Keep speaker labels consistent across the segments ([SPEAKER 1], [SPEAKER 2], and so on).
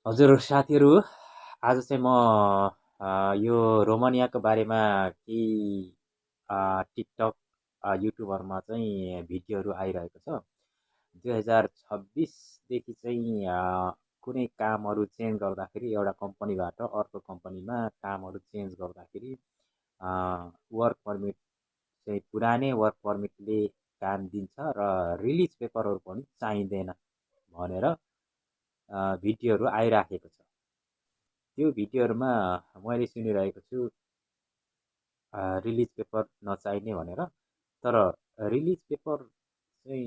[SPEAKER 1] हजुर साथीहरू, आज चाहिँ म यो रोमानियाको बारेमा केही टिकटक युट्युबहरूमा चाहिँ भिडियोहरू आइरहेको छ। 2026देखि चाहिँ कुनै कामहरू चेन्ज गर्दाखेरि एउटा कम्पनीबाट अर्को कम्पनीमा कामहरू चेन्ज गर्दाखेरि वर्क परमिट चाहिँ पुरानै वर्क परमिटले काम दिन्छ र रिलिज पेपरहरू पनि चाहिँदैन भनेर भिडियोहरू आइराखेको छ। त्यो भिडियोहरूमा मैले सुनिरहेको छु रिलिज पेपर नचाहिने भनेर। तर रिलिज पेपर चाहिँ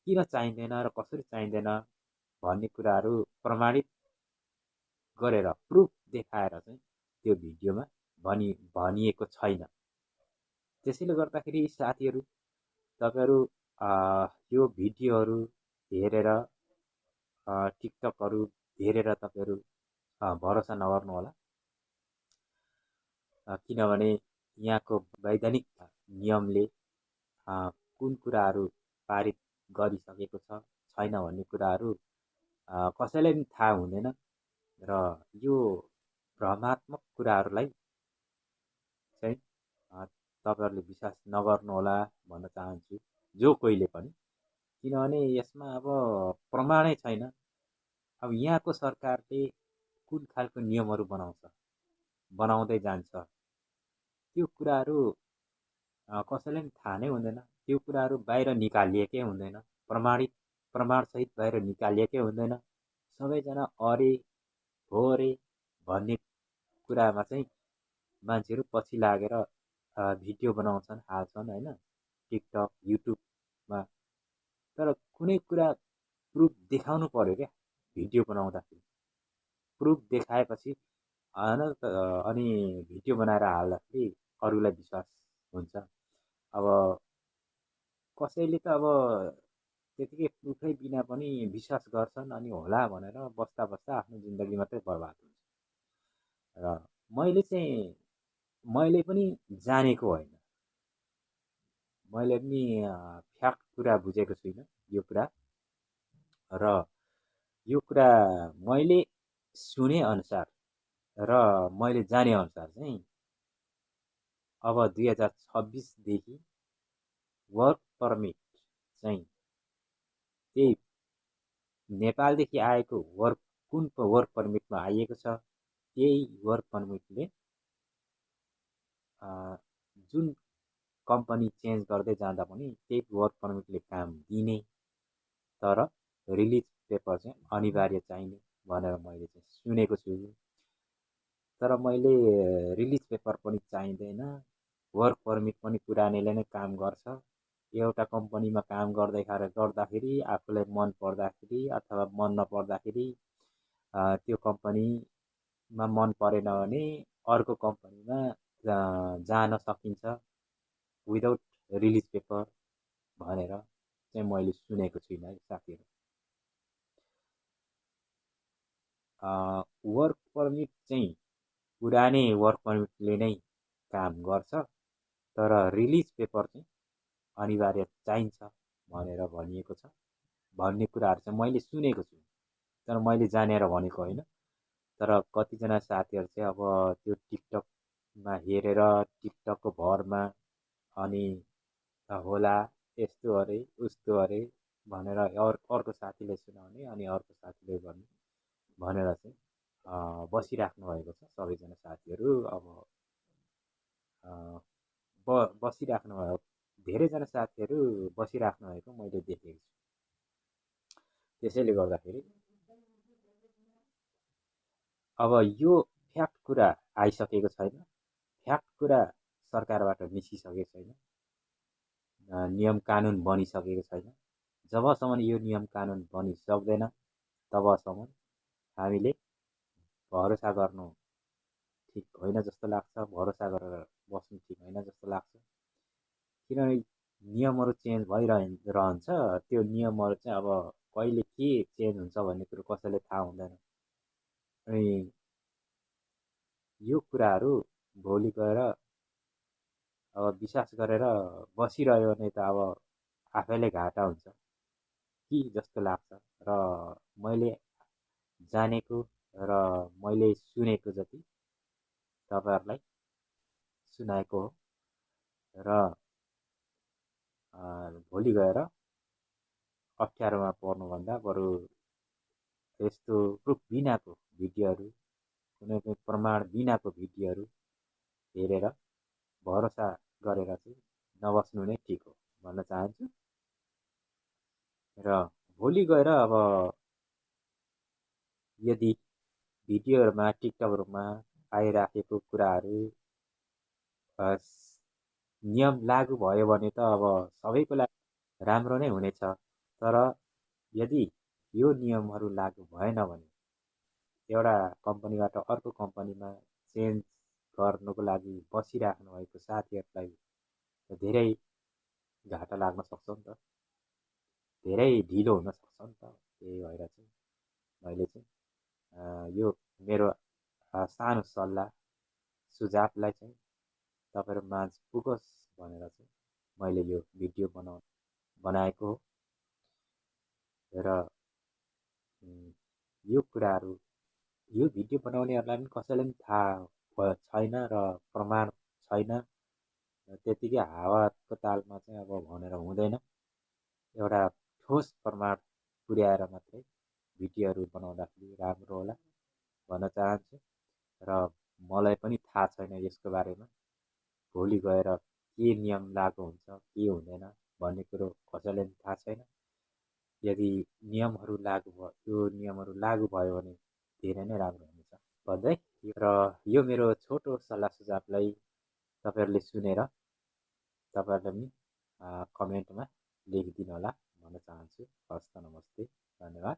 [SPEAKER 1] किन चाहिँदैन र कसरी चाहिँदैन भन्ने कुराहरू प्रमाणित गरेर प्रुफ देखाएर चाहिँ त्यो भिडियोमा भनिएको छैन। त्यसैले गर्दाखेरि साथीहरू, तपाईँहरू यो भिडियोहरू हेरेर टिकटकहरू हेरेर तपाईँहरू भरोसा नगर्नुहोला। किनभने यहाँको वैधानिक नियमले कुन कुराहरू पारित गरिसकेको छ छैन भन्ने कुराहरू कसैलाई पनि थाहा हुँदैन र यो भ्रमात्मक कुराहरूलाई चाहिँ तपाईँहरूले विश्वास नगर्नुहोला भन्न चाहन्छु, जो कोहीले पनि। किनभने यसमा अब प्रमाणै छैन। अब यहाँको सरकारले कुन खालको नियमहरू बनाउँदै जान्छ, त्यो कुराहरू कसैलाई पनि थाहा नै हुँदैन। त्यो कुराहरू बाहिर निकालिएकै हुँदैन, प्रमाणसहित बाहिर निकालिएकै हुँदैन। सबैजना अरे हो रे भन्ने कुरामा चाहिँ मान्छेहरू पछि लागेर भिडियो बनाउँछन्, हाल्छन् होइन, टिकटक युट्युबमा। तर कुनै कुरा प्रुफ देखाउनु पर्यो क्या भिडियो बनाउँदाखेरि। प्रुफ देखाएपछि होइन अनि भिडियो बनाएर हाल्दाखेरि अरूलाई विश्वास हुन्छ। अब कसैले त अब त्यतिकै प्रुफै बिना पनि विश्वास गर्छन् अनि होला भनेर बस्दा बस्दा आफ्नो जिन्दगी मात्रै बर्बाद हुन्छ। र मैले पनि जानेको होइन, मैले पनि फ्याक्ट कुरा बुझेको छुइनँ यो कुरा। र यो कुरा मैले सुने अनुसार र मैले जाने अनुसार चाहिँ अब 2026देखि वर्क परमिट चाहिँ त्यही नेपालदेखि आएको कुन वर्क परमिटमा आइएको छ त्यही वर्क परमिटले जुन कम्पनी चेन्ज गर्दै जाँदा पनि त्यही वर्क परमिटले काम दिने, तर रिलिज पेपर चाहिँ अनिवार्य चाहिने भनेर मैले चाहिँ सुनेको छु। तर मैले रिलिज पेपर पनि चाहिँदैन, वर्क परमिट पनि पुरानैले नै काम गर्छ। एउटा कम्पनीमा काम गर्दाखेरि आफूलाई मन पर्दाखेरि अथवा मन नपर्दाखेरि त्यो कम्पनीमा मन परेन भने अर्को कम्पनीमा जान सकिन्छ विदाउट रिलिज पेपर भनेर चाहिँ मैले सुनेको छुइनँ है साथीहरू। वर्क परमिट चाहिँ पुरानै वर्क परमिटले नै काम गर्छ, तर रिलिज पेपर चाहिँ अनिवार्य चाहिन्छ भनेर भनिएको छ भन्ने कुराहरू चाहिँ मैले सुनेको छु। तर मैले जानेर भनेको होइन। तर कतिजना साथीहरू चाहिँ अब त्यो टिकटकमा हेरेर टिकटकको भरमा अनि होला यस्तो अरे उस्तो अरे भनेर अर्को साथीले सुनाउने अनि अर्को साथीले भन्ने भनेर चाहिँ बसिराख्नु भएको छ सबैजना साथीहरू। अब बसिराख्नु भएको धेरैजना साथीहरू बसिराख्नु भएको मैले देखेको छु। त्यसैले गर्दाखेरि अब यो फ्याक्ट कुरा आइसकेको छैन, फ्याक्ट कुरा सरकारबाट निस्किसकेको छैन, नियम कानुन बनिसकेको छैन। जबसम्म यो नियम कानुन बनिसक्दैन तबसम्म हामीले भरोसा गर्नु ठिक होइन जस्तो लाग्छ, भरोसा गरेर बस्नु ठिक होइन जस्तो लाग्छ। किनभने नियमहरू चेन्ज भइरहन्छ, त्यो नियमहरू चाहिँ अब कहिले के चेन्ज हुन्छ भन्ने कुरो कसैले थाहा हुँदैन। अनि यो कुराहरू भोलि गएर अब विश्वास गरेर बसिरह्यो भने त अब आफैलाई घाटा हुन्छ कि जस्तो लाग्छ। र मैले जानेको र मैले सुनेको जति तपाईँहरूलाई सुनाएको हो। र भोलि गएर अप्ठ्यारोमा पर्नुभन्दा बरु यस्तो प्रुफ बिनाको भिडियोहरू, कुनै पनि प्रमाण बिनाको भिडियोहरू हेरेर भरोसा गरेर चाहिँ नबस्नु नै ठिक हो भन्न चाहन्छु। र भोलि गएर अब यदि भिडियोहरूमा टिकटकहरूमा आइराखेको कुराहरू नियम लागु भयो भने त अब सबैको लागि राम्रो नै हुनेछ। तर यदि यो नियमहरू लागु भएन भने एउटा कम्पनीबाट अर्को कम्पनीमा चेन्ज गर्नुको लागि बसिराख्नु भएको साथीहरूलाई धेरै घाटा लाग्न सक्छ नि त, धेरै ढिलो हुन सक्छ नि त। त्यही भएर चाहिँ मैले चाहिँ यो मेरो सानो सल्लाह सुझावलाई चाहिँ तपाईँहरू माझ पुगोस् भनेर चाहिँ मैले यो भिडियो बनाएको हो। र यो कुराहरू यो भिडियो बनाउनेहरूलाई पनि कसैलाई पनि थाहा छैन र प्रमाण छैन। त्यतिकै हावाको तालमा चाहिँ अब भनेर हुँदैन। एउटा ठोस प्रमाण पुर्याएर मात्रै भिडियोहरू बनाउँदाखेरि राम्रो होला भन्न चाहन्छु। र मलाई पनि थाहा छैन यसको बारेमा, भोलि गएर के नियम लागु हुन्छ के हुँदैन भन्ने कुरो कसैलाई पनि थाहा छैन। यदि नियमहरू लागु भयो, त्यो नियमहरू लागु भयो भने धेरै नै राम्रो हुनेछ भन्दै र यो मेरो छोटो सल्लाह सुझावलाई तपाईँहरूले सुनेर तपाईँहरूले पनि कमेन्टमा लेखिदिनु होला भन्न चाहन्छु। हस्त नमस्ते, धन्यवाद।